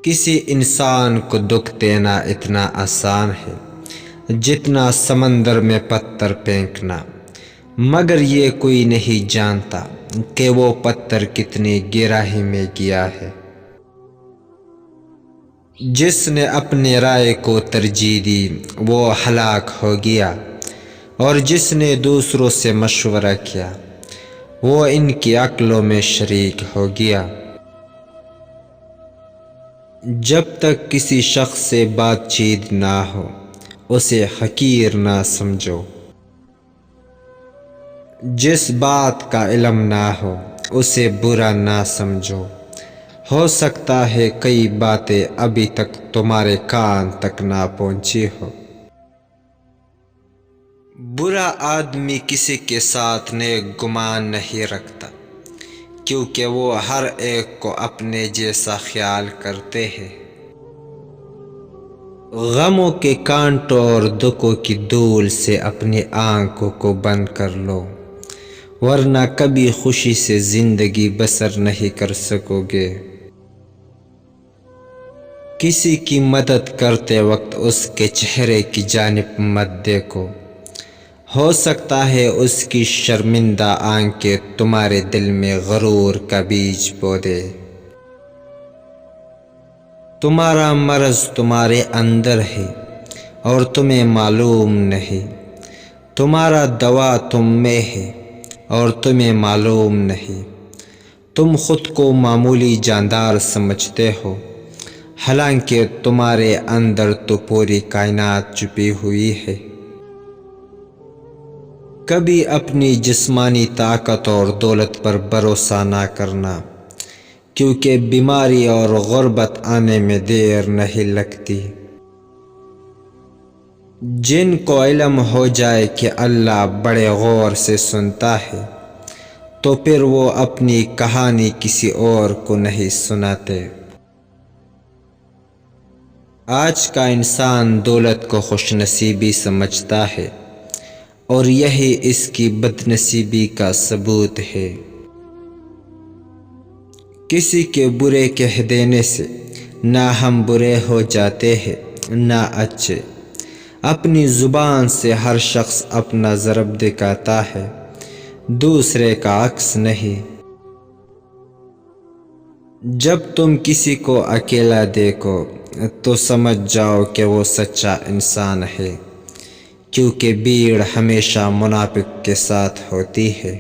کسی انسان کو دکھ دینا اتنا آسان ہے جتنا سمندر میں پتھر پھینکنا، مگر یہ کوئی نہیں جانتا کہ وہ پتھر کتنی گہرائی میں گیا ہے۔ جس نے اپنی رائے کو ترجیح دی وہ ہلاک ہو گیا، اور جس نے دوسروں سے مشورہ کیا وہ ان کی عقلوں میں شریک ہو گیا۔ جب تک کسی شخص سے بات چیت نہ ہو اسے حقیر نہ سمجھو، جس بات کا علم نہ ہو اسے برا نہ سمجھو، ہو سکتا ہے کئی باتیں ابھی تک تمہارے کان تک نہ پہنچی ہو۔ برا آدمی کسی کے ساتھ نیک گمان نہیں رکھتا، کیونکہ وہ ہر ایک کو اپنے جیسا خیال کرتے ہیں۔ غموں کے کانٹوں اور دکھوں کی دھول سے اپنی آنکھوں کو بند کر لو، ورنہ کبھی خوشی سے زندگی بسر نہیں کر سکو گے۔ کسی کی مدد کرتے وقت اس کے چہرے کی جانب مت دیکھو، ہو سکتا ہے اس کی شرمندہ آنکھیں تمہارے دل میں غرور کا بیج بو دے۔ تمہارا مرض تمہارے اندر ہے اور تمہیں معلوم نہیں، تمہارا دوا تم میں ہے اور تمہیں معلوم نہیں۔ تم خود کو معمولی جاندار سمجھتے ہو، حالانکہ تمہارے اندر تو پوری کائنات چھپی ہوئی ہے۔ کبھی اپنی جسمانی طاقت اور دولت پر بھروسہ نہ کرنا، کیونکہ بیماری اور غربت آنے میں دیر نہیں لگتی۔ جن کو علم ہو جائے کہ اللہ بڑے غور سے سنتا ہے تو پھر وہ اپنی کہانی کسی اور کو نہیں سناتے۔ آج کا انسان دولت کو خوش نصیبی سمجھتا ہے، اور یہی اس کی بد نصیبی کا ثبوت ہے۔ کسی کے برے کہہ دینے سے نہ ہم برے ہو جاتے ہیں نہ اچھے۔ اپنی زبان سے ہر شخص اپنا ضرب دکھاتا ہے، دوسرے کا عکس نہیں۔ جب تم کسی کو اکیلا دیکھو تو سمجھ جاؤ کہ وہ سچا انسان ہے، کیونکہ بھیڑ ہمیشہ منافق کے ساتھ ہوتی ہے۔